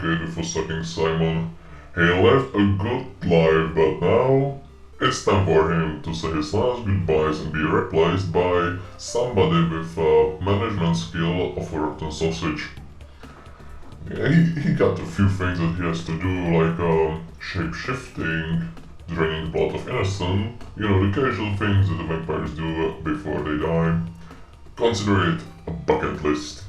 communicate with a sucking Simon. He lived a good life, but now it's time for him to say his last goodbyes and be replaced by somebody with a management skill of a rotten sausage. Yeah, he got a few things that he has to do, like shape-shifting, draining blood of innocent, you know, the casual things that the vampires do before they die. Consider it a bucket list.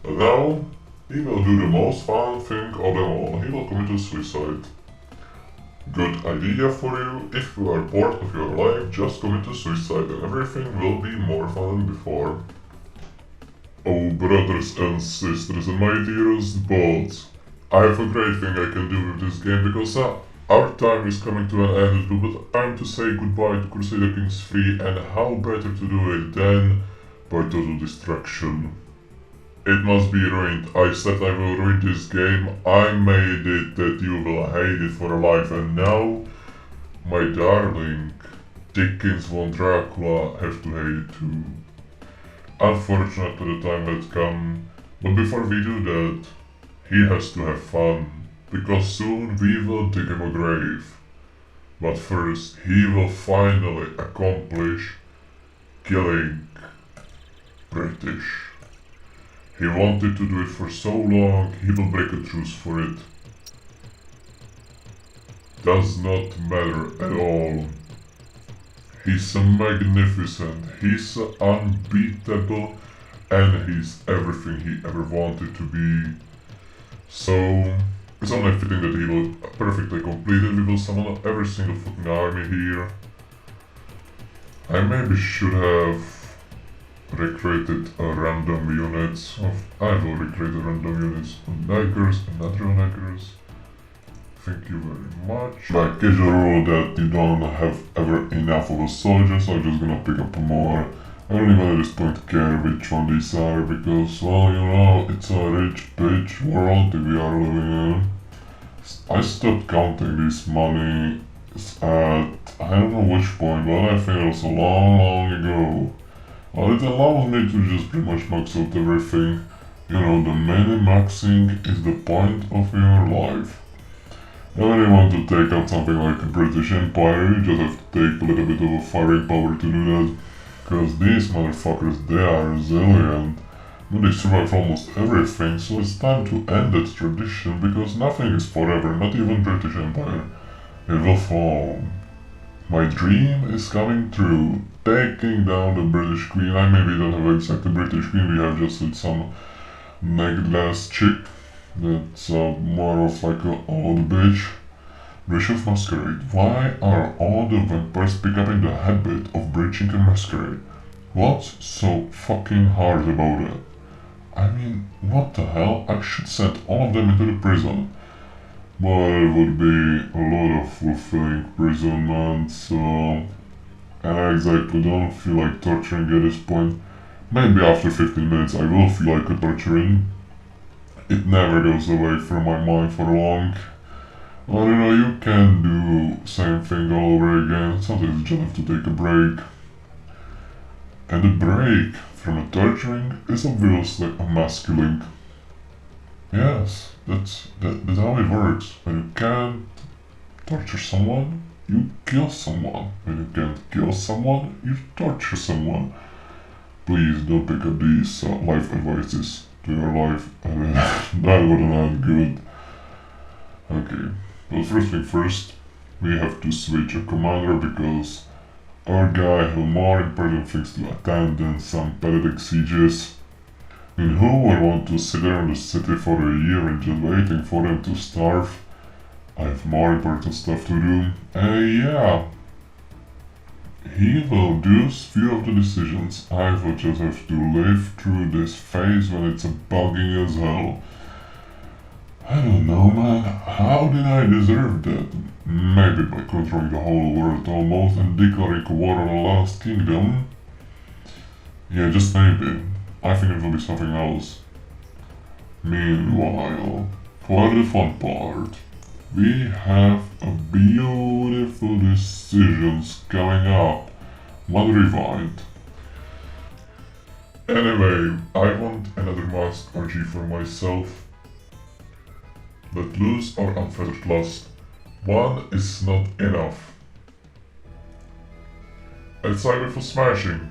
And now, he will do the most fun thing of them all. He will commit suicide. Good idea for you. If you are bored of your life, just commit suicide and everything will be more fun than before. Oh, brothers and sisters and my dearest bots, I have a great thing I can do with this game because our time is coming to an end. It will be time to say goodbye to Crusader Kings 3, and how better to do it than by total destruction. It must be ruined. I said I will ruin this game. I made it that you will hate it for life, and now, my darling, Dickens von Dracula have to hate it too. Unfortunately, the time has come, but before we do that, he has to have fun, because soon we will dig him a grave. But first, he will finally accomplish killing British. He wanted to do it for so long, he will break a truce for it. Does not matter at all. He's magnificent, he's unbeatable, and he's everything he ever wanted to be. So, it's only fitting that he will perfectly complete it. We will summon every single fucking army here. I maybe should have recreated random units I will recreate random units of Daggers and natural Daggers. Thank you very much. By casual rule that you don't have ever enough of a soldier, so I'm just gonna pick up more. I don't even at this point care which one these are, because, well, you know, it's a rich bitch world that we are living in. I stopped counting this money at, I don't know which point, but I think it was a long ago. Well, it allows me to just pretty much max out everything. You know, the mini-maxing is the point of your life. And when you want to take out something like the British Empire, you just have to take a little bit of a firing power to do that. Because these motherfuckers, they are resilient. They survive almost everything, so it's time to end that tradition, because nothing is forever, not even British Empire. It will fall. My dream is coming true, taking down the British Queen. I maybe don't have exactly British Queen, we have just with some naked ass chick that's more of like an old bitch. Bridge of Masquerade. Why are all the vampires picking up the habit of breaching a masquerade? What's so fucking hard about it? I mean, what the hell? I should send all of them into the prison. But it would be a lot of fulfilling imprisonments, and I exactly don't feel like torturing at this point. Maybe after 15 minutes I will feel like torturing. It never goes away from my mind for long. I don't know, you can do same thing all over again. Sometimes you just have to take a break. And the break from a torturing is obviously emasculating. Yes, that's how it works. When you can't torture someone, you kill someone. When you can't kill someone, you torture someone. Please don't pick up these life advices to your life. That wouldn't end good. Okay, well, first thing first, we have to switch a commander because our guy has more important things to attend than some pathetic sieges. And who would want to sit there in the city for a year and just waiting for them to starve? I have more important stuff to do. Yeah. He will do few of the decisions. I will just have to live through this phase when it's bugging as hell. I don't know, man. How did I deserve that? Maybe by controlling the whole world almost and declaring war on the last kingdom? Yeah, just maybe. I think it will be something else. Meanwhile, for the fun part, we have a beautiful decisions coming up. One rewind. Anyway, I want another mask RG for myself. but loose or unfettered lust. One is not enough. It's like for smashing.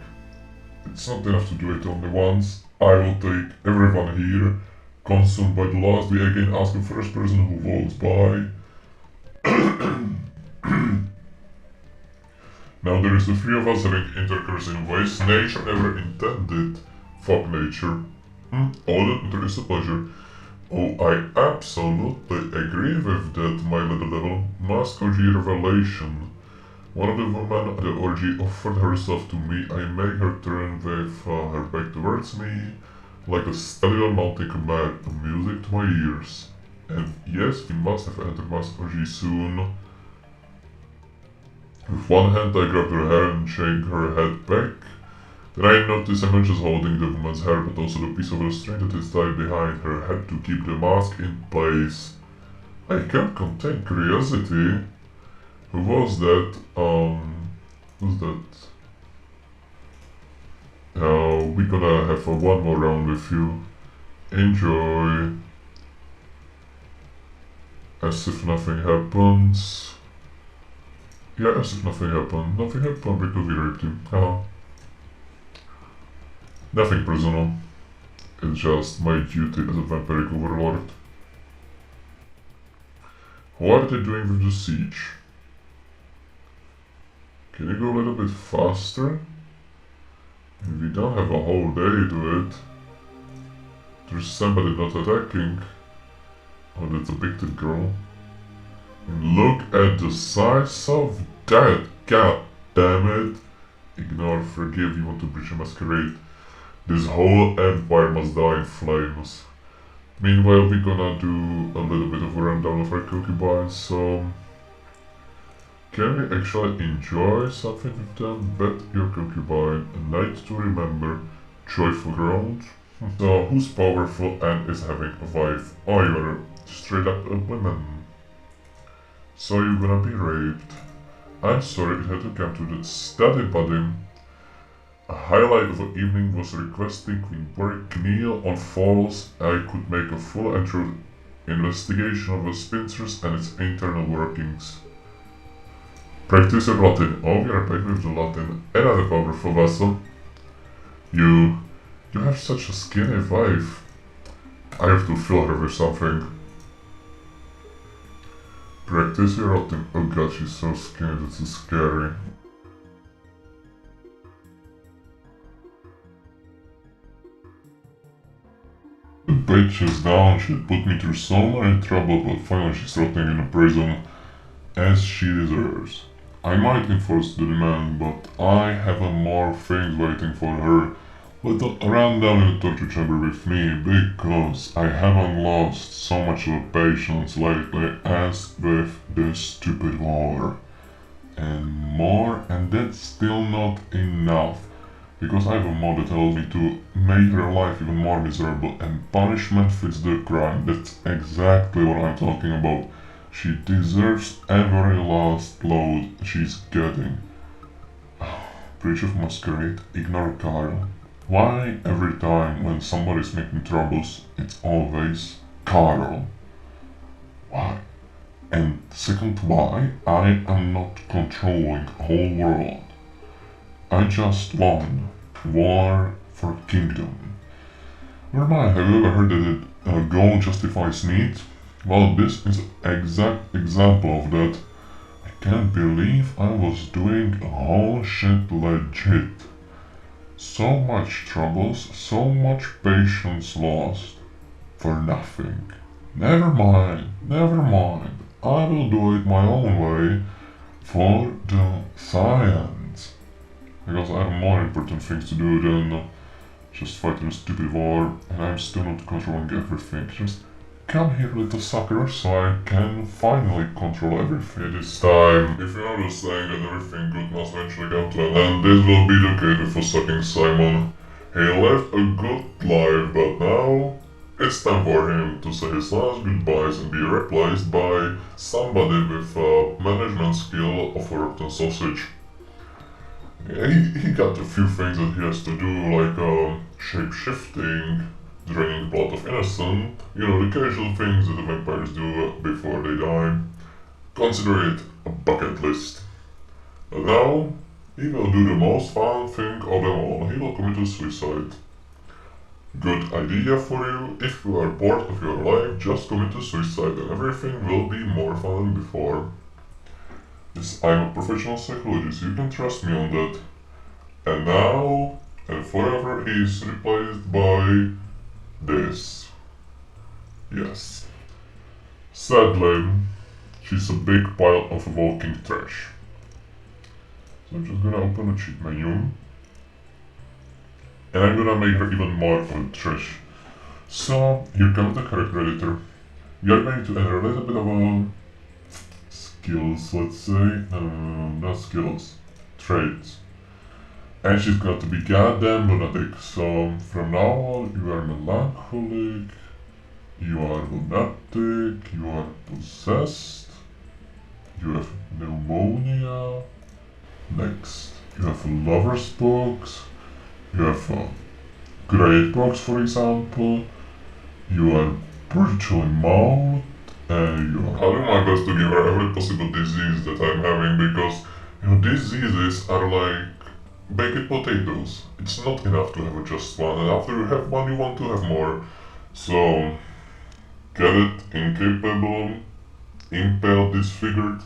It's not enough to do it only once. I will take everyone here, consumed by the last. We again ask the first person who walks by. Now there is the three of us having intercourse in ways nature never intended. Fuck nature. All that there is a pleasure. Oh, I absolutely agree with that, my little devil. Mask orgy revelation. One of the women at the orgy offered herself to me. I make her turn with her back towards me, like a stallion mounting command, music to my ears. And yes, we must have entered mask orgy soon. With one hand I grabbed her hair and shake her head back. Then I noticed I'm not just holding the woman's hair, but also the piece of the string that is tied behind her head to keep the mask in place. I can't contain curiosity. Who was that? Who's that? We're gonna have one more round with you. Enjoy. As if nothing happens. Yeah, as if nothing happened. Nothing happened because we raped him. Nothing personal. It's just my duty as a vampiric overlord. What are they doing with the siege? Can you go a little bit faster? We don't have a whole day to it. There's somebody not attacking. Oh, that's a big girl. And look at the size of that. God damn it. Ignore, forgive, you want to breach a masquerade. This whole empire must die in flames. Meanwhile, we're gonna do a little bit of a rundown of our concubines, so... Can we actually enjoy something with them? Bet your concubine, a night to remember, joyful ground. So, who's powerful and is having a wife? Oh, you're straight up a woman. So you're gonna be raped. I'm sorry it had to come to that study, buddy. A highlight of the evening was requesting Queen Borg kneel on falls. I could make a full and true investigation of the spinsters and its internal workings. Practice your Latin. Oh, we are back with the Latin. Another powerful vessel. You have such a skinny wife. I have to fill her with something. Practice your Latin. Oh god, she's so skinny, that's so scary. The bitch is down, she put me through so many trouble, but finally she's rotting in a prison, as she deserves. I might enforce the demand, but I have more things waiting for her. Let her run down in the torture chamber with me, because I haven't lost so much of patience lately as with this stupid war. And more, and that's still not enough. Because I have a mod that tells me to make her life even more miserable, and punishment fits the crime. That's exactly what I'm talking about. She deserves every last load she's getting. Breach of masquerade, ignore Carl. Why every time when somebody's making troubles, it's always Carl? Why? And second, why I am not controlling the whole world. I just won war for kingdom. Vermont, have you ever heard that goal justifies need? Well, this is an exact example of that. I can't believe I was doing a whole shit legit. So much troubles, so much patience lost, for nothing. Never mind, I will do it my own way, for the science. Because I have more important things to do than just fighting a stupid war, and I'm still not controlling everything. Just come here, little sucker, so I can finally control everything this time. If you know the saying that everything good must eventually come to an end, this will be the case with fucking Simon. He lived a good life, but now it's time for him to say his last goodbyes and be replaced by somebody with a management skill of a rotten sausage. Yeah, he got a few things that he has to do, like shape-shifting, draining the blood of innocent, you know, the casual things that the vampires do consider it a bucket list. But now, he will do the most fun thing of them all. He will commit suicide. Good idea for you. If you are bored of your life, just commit suicide and everything will be more fun than before. Yes, I'm a professional psychologist, you can trust me on that. And now, and forever, he is replaced by this. Yes. Sadly, she's a big pile of walking trash. So I'm just gonna open the cheat menu. And I'm gonna make her even more of a trash. So, here comes the character editor. We are going to enter a little bit of a skills, let's say. Not skills, traits. And she's got to be goddamn lunatic. So, from now on, you are melancholic, you are lunatic, you are possessed, you have pneumonia. Next, you have a lover's box, you have a great box, for example, you are brutally mauled, and you are... I'll do my best to give her every possible disease that I'm having, because, diseases are like baked potatoes. It's not enough to have just one, and after you have one, you want to have more. So, get it, incapable, impaled, disfigured.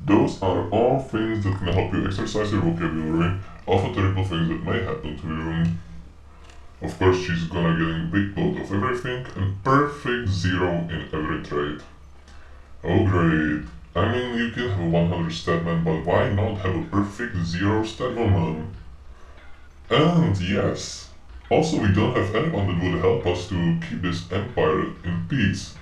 Those are all things that can help you exercise your vocabulary of the terrible things that may happen to you. Of course, she's gonna get big load of everything and perfect 0 in every trait. Oh great. I mean, you can have a 100 stat man, but why not have a perfect 0 stat woman? And yes, also we don't have anyone that would help us to keep this empire in peace.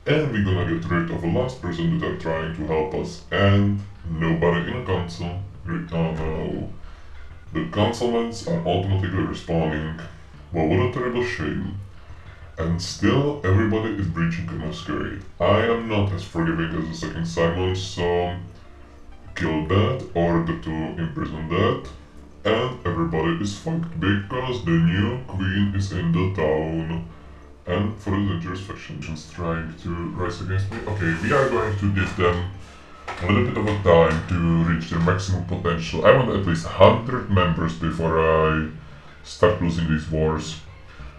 And we're gonna get rid of the last person that are trying to help us, and nobody in the council. Oh no. The councilments are automatically respawning. Well, what a terrible shame. And still, everybody is breaching a masquerade. I am not as forgiving as the second Simon, so kill that, order to imprison that, and everybody is fucked because the new queen is in the town. And for the dangerous factions trying to rise against me. Okay, we are going to give them a little bit of a time to reach their maximum potential. I want at least 100 members before I start losing these wars.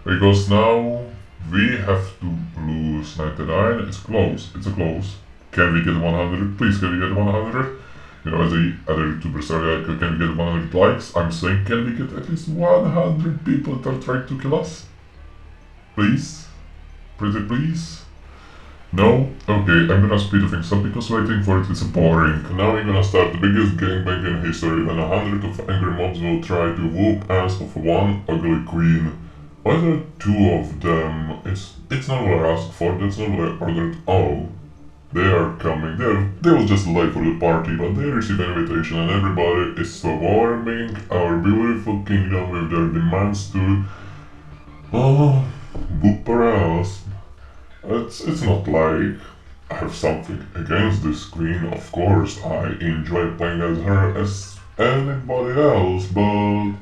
Because now we have to lose 99. It's close. It's a close. Can we get 100? Please, can we get 100? As the other YouTubers are like, can we get 100 likes? I'm saying, can we get at least 100 people that are trying to kill us? Please? Pretty please? No? Okay, I'm gonna speed things up because waiting for it is boring. Now we're gonna start the biggest gangbang in history when 100 of angry mobs will try to whoop ass of one ugly queen. Why there are 2 of them? It's not what I asked for, that's not what I ordered. Oh. They are coming. They was just late for the party, but they received an invitation and everybody is swarming our beautiful kingdom with their demands to... Oh... Boop her ass. It's not like I have something against this queen, of course I enjoy playing as her as anybody else, but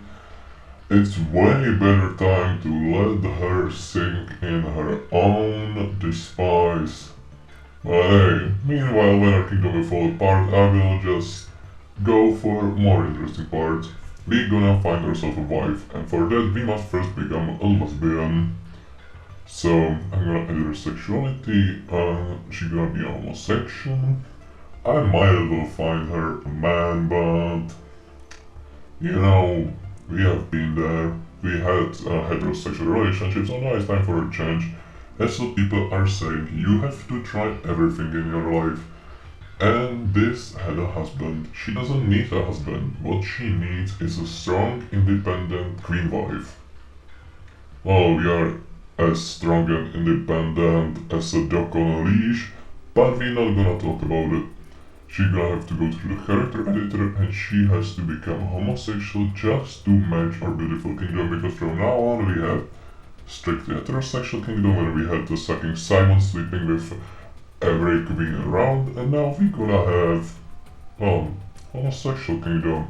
it's way better time to let her sink in her own despise. But hey, meanwhile when our kingdom will fall apart, I will just go for more interesting parts. We're gonna find ourselves a wife, and for that we must first become a lesbian. So, I'm gonna edit her sexuality, she's gonna be a homosexual. I might as well find her a man, but... we have been there. We had heterosexual relationships, so now it's time for a change. That's what people are saying, you have to try everything in your life. And this had a husband. She doesn't need a husband. What she needs is a strong, independent queen wife. Well, we are as strong and independent as a dog on a leash, but we're not gonna talk about it. She's gonna have to go through the character editor and she has to become homosexual just to match our beautiful kingdom, because from now on we have strictly heterosexual kingdom where we had the sucking Simon sleeping with every queen around, and now we're gonna have, homosexual kingdom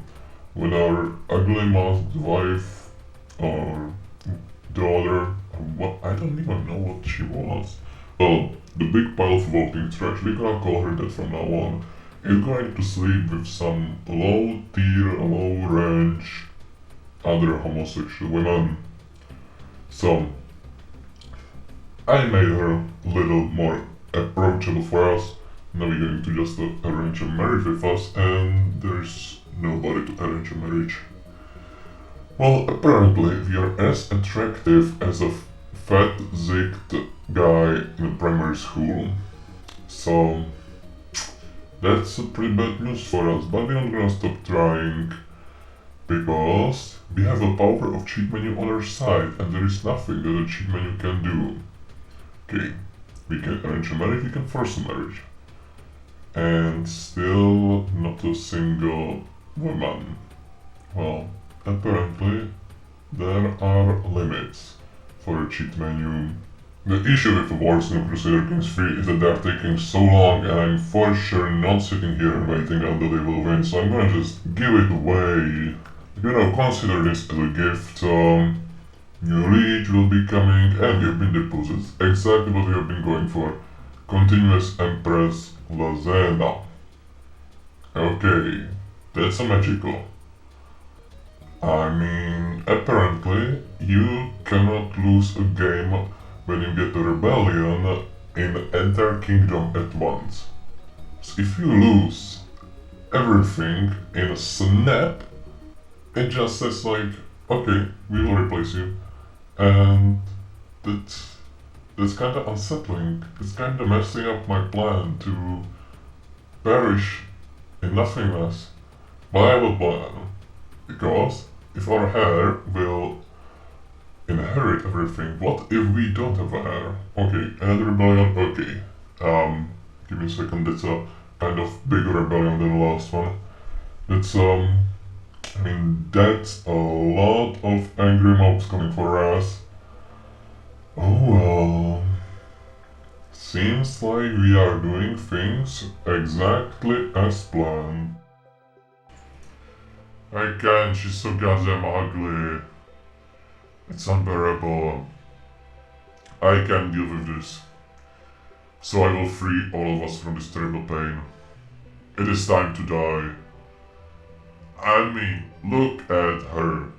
with our ugly masked wife or daughter, or what, I don't even know what she was. Well, the big pile of walking trash, we're gonna call her that from now on. is going to sleep with some low tier, low range other homosexual women. So I made her a little more approachable for us. Now we're going to just arrange a marriage with us, and there's nobody to arrange a marriage. Well, apparently we are as attractive as a fat, zigged guy in primary school. So that's a pretty bad news for us, but we're not gonna stop trying because we have a power of cheat menu on our side, and there is nothing that a cheat menu can do. Okay, we can arrange a marriage, we can force a marriage. And still not a single woman. Well, apparently there are limits for a cheat menu. The issue with the wars in Crusader Kings 3 is that they are taking so long, and I'm for sure not sitting here and waiting until they will win, so I'm gonna just give it away. Consider this as a gift. New liege will be coming, and you've been deposed. Exactly what we have been going for. Continuous Empress Lazena. Okay, that's a magical. I mean, apparently you cannot lose a game when you get a rebellion in the entire kingdom at once. So if you lose everything in a snap, it just says like, okay, we will replace you. And that's kinda unsettling. It's kinda messing up my plan to perish in nothingness. But I have a plan. Because if our heir will inherit everything, what if we don't have a heir? Okay, another rebellion, okay. Give me a second, that's a kind of bigger rebellion than the last one. That's I mean, that's a lot of angry mobs coming for us. Oh well. Seems like we are doing things exactly as planned. I can't, she's so goddamn ugly. It's unbearable. I can't deal with this. So I will free all of us from this terrible pain. It is time to die. I mean, look at her.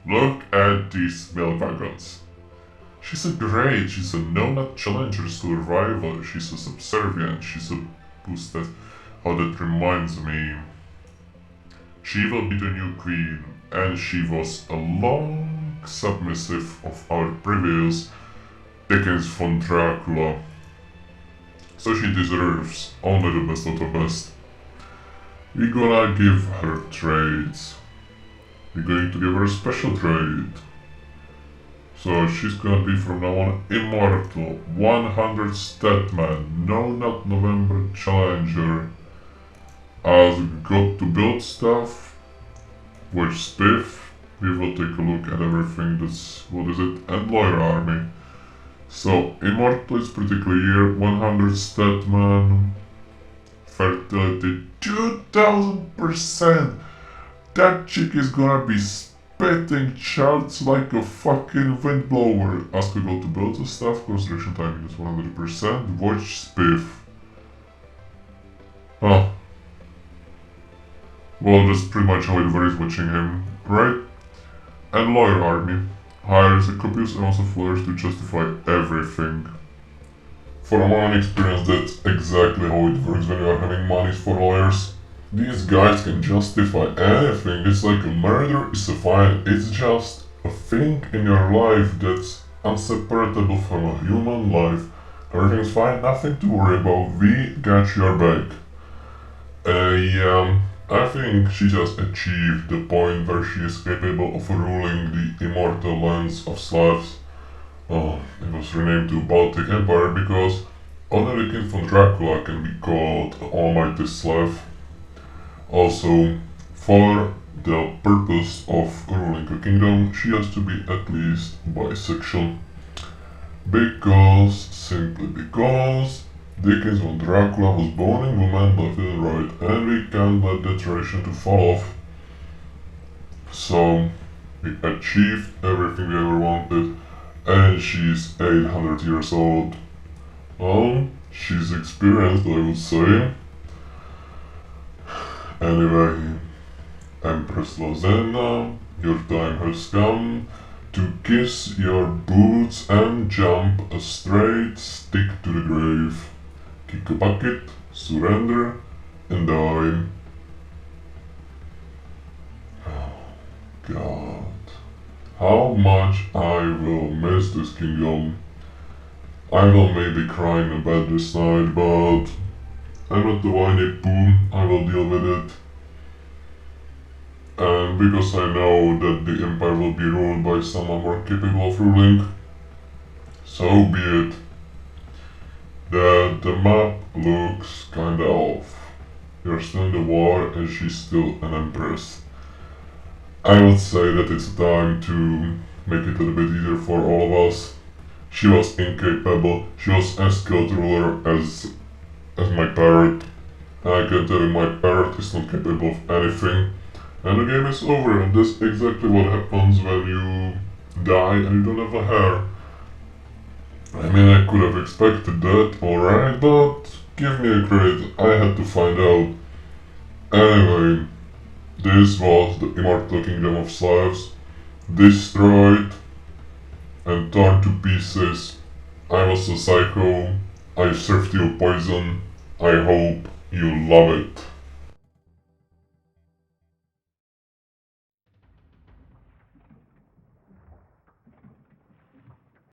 Look at these milk wagons. She's she's a no-nut challenger survivor, she's a subservient, she's a boosted. Oh, that reminds me. She will be the new queen, and she was a long submissive of our previous Dickens von Dracula. So she deserves only the best of the best. We're gonna give her trades. We're going to give her a special trade. So she's gonna be from now on immortal, 100 statman, no not November challenger. As we got to build stuff with Spiff, we will take a look at everything that's, what is it, and lawyer army. So immortal is pretty clear, 100 statman, fertility 2000%. That chick is gonna be spitting charts like a fucking windblower. Ask people to build the stuff, construction timing is 100%, watch Spiff. Huh. Well, that's pretty much how it varies watching him, right? And lawyer army hires a copious amounts of lawyers to justify everything. For my own experience, that's exactly how it works when you are having monies for lawyers. These guys can justify anything. It's like a murder is a fine. It's just a thing in your life that's inseparable from a human life. Everything's fine, nothing to worry about. We got your back. I think she just achieved the point where she is capable of ruling the immortal lands of Slavs. It was renamed to Baltic Empire because only the king von Dracula can be called Almighty Slav. Also, for the purpose of ruling a kingdom, she has to be at least bisexual. Simply because Dickens von Dracula was boning women left and right, and we can't let that tradition to fall off. So, we achieved everything we ever wanted, and she's 800 years old. Well, she's experienced, I would say. Anyway, Empress Lozena, your time has come to kiss your boots and jump a straight stick to the grave. Kick a bucket, surrender, and die. Oh God. How much I will miss this kingdom. I will maybe cry in bed this night, but I'm not the whiny poo, I will deal with it. And because I know that the empire will be ruled by someone more capable of ruling, so be it. The map looks kinda off. You're still in the war and she's still an empress. I would say that it's time to make it a little bit easier for all of us. She was incapable, she was as skilled ruler as my parrot. And I can tell you my parrot is not capable of anything. And the game is over, and that's exactly what happens when you die and you don't have a hair. I mean, I could have expected that, alright, but give me a credit, I had to find out. Anyway, this was the Immortal Kingdom of Slaves, destroyed and torn to pieces. I was a psycho, I served you poison, I hope you love it.